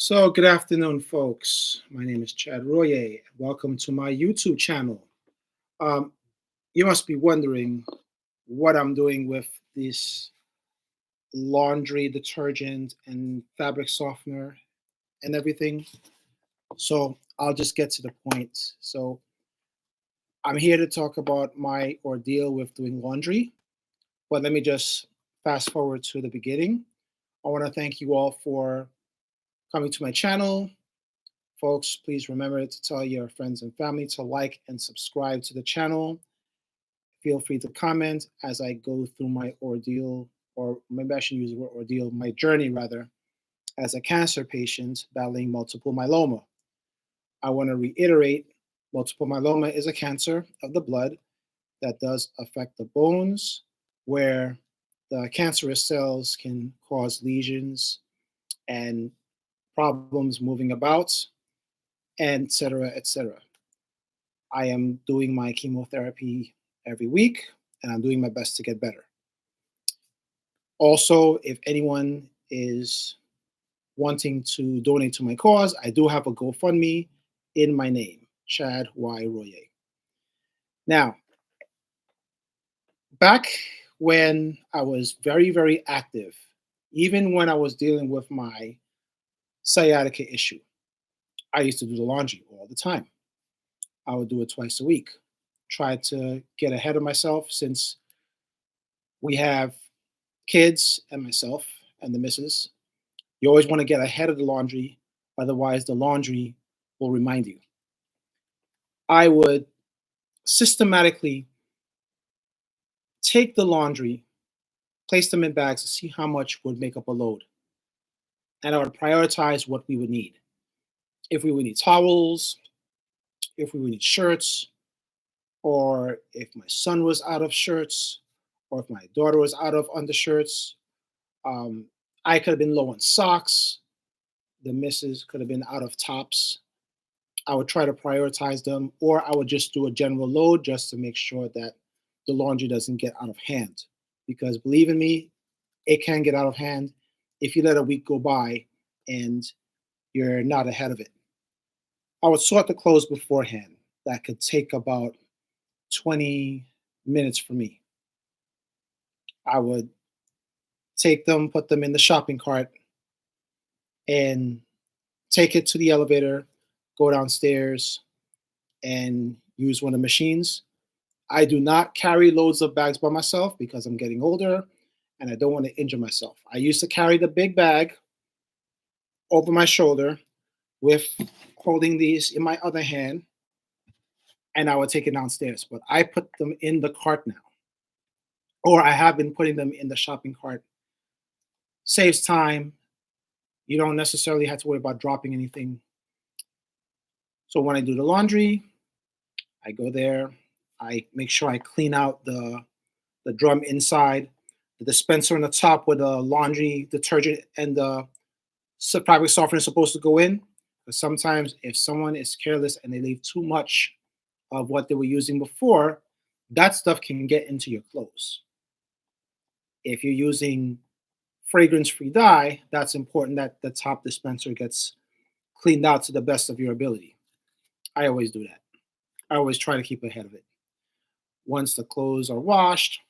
So, good afternoon, folks. My name is Chad Royer. Welcome to my YouTube channel. Um, you must be wondering what I'm doing with this laundry detergent and fabric softener and everything. So, I'll just get to the point. So, I'm here to talk about my ordeal with doing laundry, but let me just fast forward to the beginning. I want to thank you all for coming to my channel. Folks, please remember to tell your friends and family to like and subscribe to the channel. Feel free to comment as I go through my ordeal, or maybe I should use the word ordeal, my journey rather, as a cancer patient battling multiple myeloma. I want to reiterate multiple myeloma is a cancer of the blood that does affect the bones, where the cancerous cells can cause lesions and problems moving about, and et cetera, et cetera. I am doing my chemotherapy every week, and I'm doing my best to get better. Also, if anyone is wanting to donate to my cause, I do have a GoFundMe in my name, Chad Y. Royer. Now, back when I was very, very active, even when I was dealing with my sciatica issue, I used to do the laundry all the time. I would do it twice a week. Try to get ahead of myself since we have kids and myself and the missus. You always want to get ahead of the laundry, otherwise, the laundry will remind you. I would systematically take the laundry, place them in bags to see how much would make up a load. And I would prioritize what we would need. If we would need towels, if we would need shirts, or if my son was out of shirts, or if my daughter was out of undershirts. Um, I could have been low on socks. The missus could have been out of tops. I would try to prioritize them, or I would just do a general load just to make sure that the laundry doesn't get out of hand. Because believe in me, it can get out of hand if you let a week go by and you're not ahead of it. I would sort the clothes beforehand. That could take about 20 minutes for me. I would take them, put them in the shopping cart, and take it to the elevator, go downstairs, and use one of the machines. I do not carry loads of bags by myself because I'm getting older and I don't want to injure myself. I used to carry the big bag over my shoulder with holding these in my other hand, and I would take it downstairs. But I put them in the cart now, or I have been putting them in the shopping cart. Saves time. You don't necessarily have to worry about dropping anything. So when I do the laundry, I go there. I make sure I clean out the drum inside, the dispenser on the top where the laundry detergent and the fabric softener is supposed to go in. But sometimes, if someone is careless and they leave too much of what they were using before, that stuff can get into your clothes. If you're using fragrance free dye, that's important that the top dispenser gets cleaned out to the best of your ability. I always do that. I always try to keep ahead of it. Once the clothes are washed,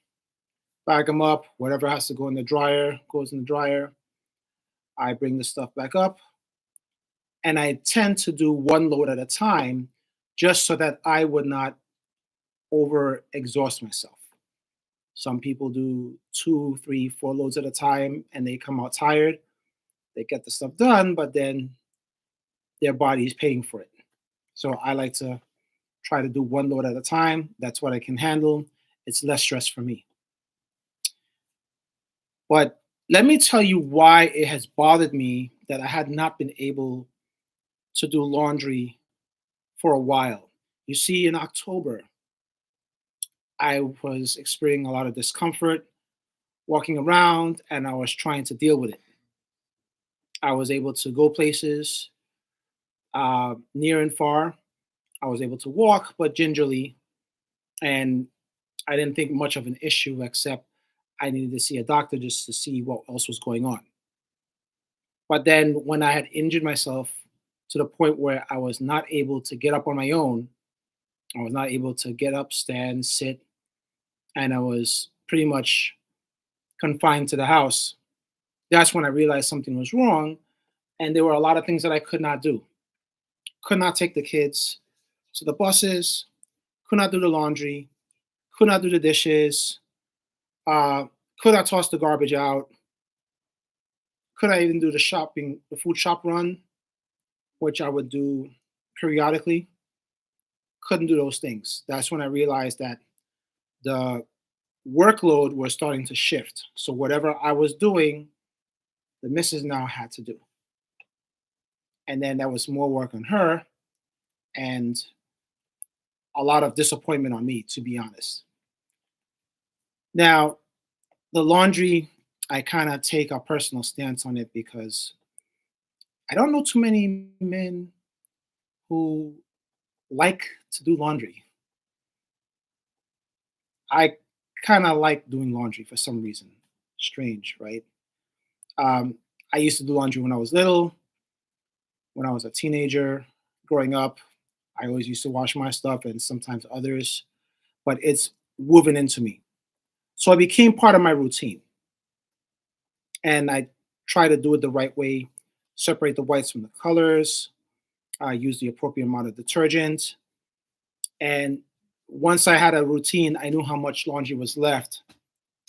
bag them up. Whatever has to go in the dryer goes in the dryer. I bring the stuff back up, and I tend to do one load at a time just so that I would not over exhaust myself. Some people do two, three, four loads at a time and they come out tired. They get the stuff done, but then their body is paying for it. So I like to try to do one load at a time. That's what I can handle. It's less stress for me. But let me tell you why it has bothered me that I had not been able to do laundry for a while. You see, in October, I was experiencing a lot of discomfort walking around and I was trying to deal with it. I was able to go places near and far. I was able to walk, but gingerly. And I didn't think much of an issue except I needed to see a doctor just to see what else was going on. But then when I had injured myself to the point where I was not able to get up on my own, I was not able to get up, stand, sit, and I was pretty much confined to the house. That's when I realized something was wrong. And there were a lot of things that I could not do. Could not take the kids to the buses, could not do the laundry, could not do the dishes, uh, could not toss the garbage out, could I even do the shopping, the food shop run, which I would do periodically. Couldn't do those things. That's when I realized that the workload was starting to shift. So whatever I was doing, the missus now had to do. And then that was more work on her and a lot of disappointment on me, to be honest. Now, the laundry, I kind of take a personal stance on it because I don't know too many men who like to do laundry. I kind of like doing laundry for some reason. Strange, right? Um, I used to do laundry when I was little, when I was a teenager, growing up. I always used to wash my stuff and sometimes others, but it's woven into me. So it became part of my routine. And I try to do it the right way, separate the whites from the colors, use the appropriate amount of detergent. And once I had a routine, I knew how much laundry was left.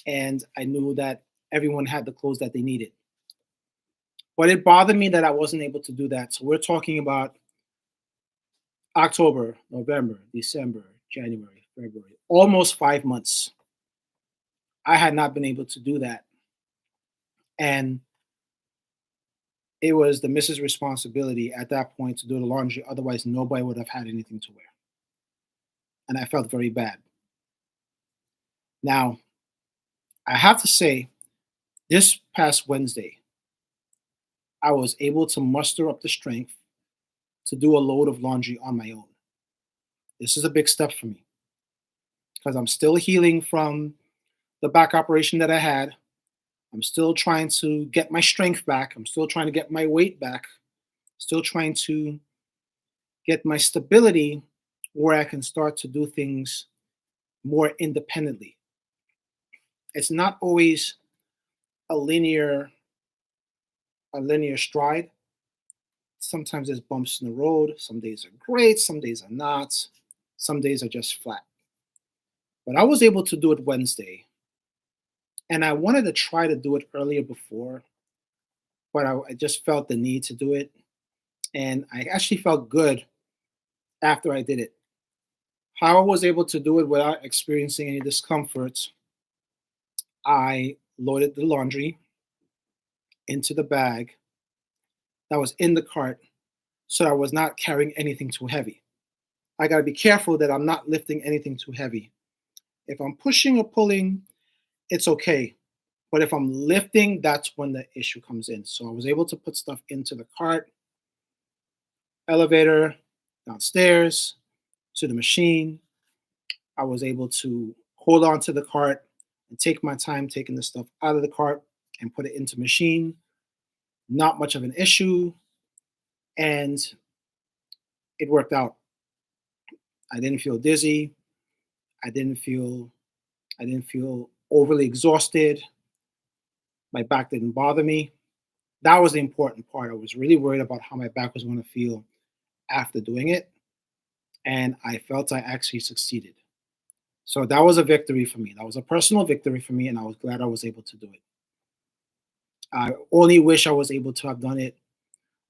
And I knew that everyone had the clothes that they needed. But it bothered me that I wasn't able to do that. So we're talking about October, November, December, January, February, almost 5 months. I had not been able to do that. And it was the missus' responsibility at that point to do the laundry. Otherwise, nobody would have had anything to wear. And I felt very bad. Now, I have to say, this past Wednesday, I was able to muster up the strength to do a load of laundry on my own. This is a big step for me because I'm still healing from the back operation that I had. I'm still trying to get my strength back. I'm still trying to get my weight back. Still trying to get my stability where I can start to do things more independently. It's not always a linear a linear stride. Sometimes there's bumps in the road. Some days are great, some days are not. Some days are just flat. But I was able to do it Wednesday, and I wanted to try to do it earlier before, but I just felt the need to do it, and I actually felt good after I did it. How I was able to do it without experiencing any discomfort, I loaded the laundry into the bag that was in the cart so I was not carrying anything too heavy. I got to be careful that I'm not lifting anything too heavy. If I'm pushing or pulling, it's okay. But if I'm lifting, that's when the issue comes in. So I was able to put stuff into the cart, elevator, downstairs, to the machine. I was able to hold on to the cart and take my time taking the stuff out of the cart and put it into machine. Not much of an issue. And it worked out. I didn't feel dizzy. I didn't feel I didn't feel overly exhausted. My back didn't bother me. That was the important part. I was really worried about how my back was going to feel after doing it. And I felt I actually succeeded. So that was a victory for me. That was a personal victory for me. And I was glad I was able to do it. I only wish I was able to have done it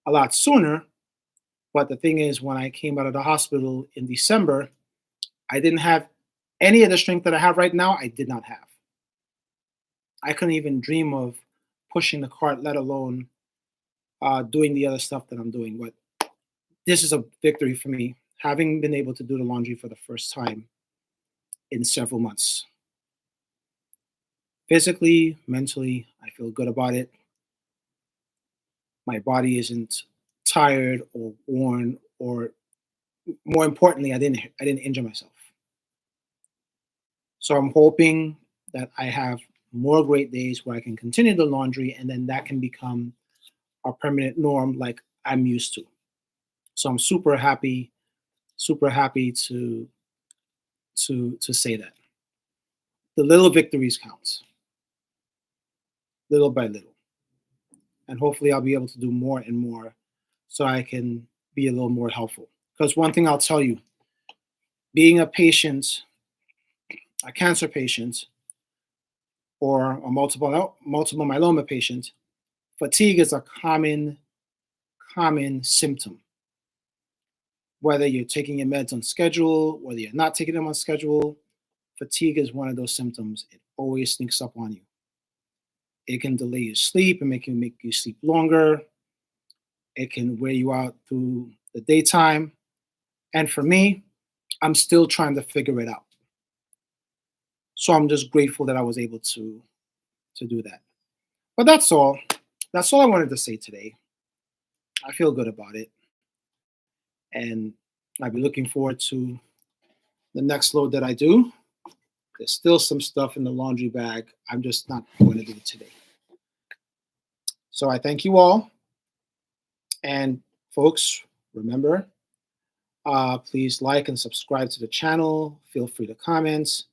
a lot sooner. But the thing is, when I came out of the hospital in December, I didn't have any of the strength that I have right now. I did not have. I couldn't even dream of pushing the cart, let alone doing the other stuff that I'm doing. But this is a victory for me, having been able to do the laundry for the first time in several months. Physically, mentally, I feel good about it. My body isn't tired or worn, or more importantly, I didn't injure myself. So I'm hoping that I have more great days where I can continue the laundry, and then that can become our permanent norm like I'm used to. So I'm super happy to say that. The little victories counts, little by little. And hopefully I'll be able to do more and more so I can be a little more helpful. Because one thing I'll tell you, being a patient, a cancer patient, or a multiple myeloma patient, fatigue is a common symptom. Whether you're taking your meds on schedule, whether you're not taking them on schedule, fatigue is one of those symptoms. It always sneaks up on you. It can delay your sleep and make you sleep longer. It can wear you out through the daytime. And for me, I'm still trying to figure it out. So I'm just grateful that I was able to do that. But that's all. That's all I wanted to say today. I feel good about it. And I'll be looking forward to the next load that I do. There's still some stuff in the laundry bag. I'm just not going to do it today. So I thank you all. And folks, remember, please like and subscribe to the channel. Feel free to comment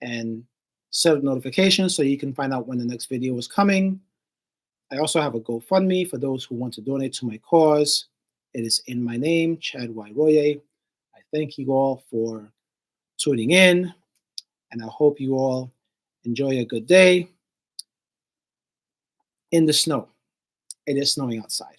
and set notifications so you can find out when the next video is coming. I also have a GoFundMe for those who want to donate to my cause. It is in my name, Chad Y. Roye. I thank you all for tuning in, and I hope you all enjoy a good day in the snow. It is snowing outside.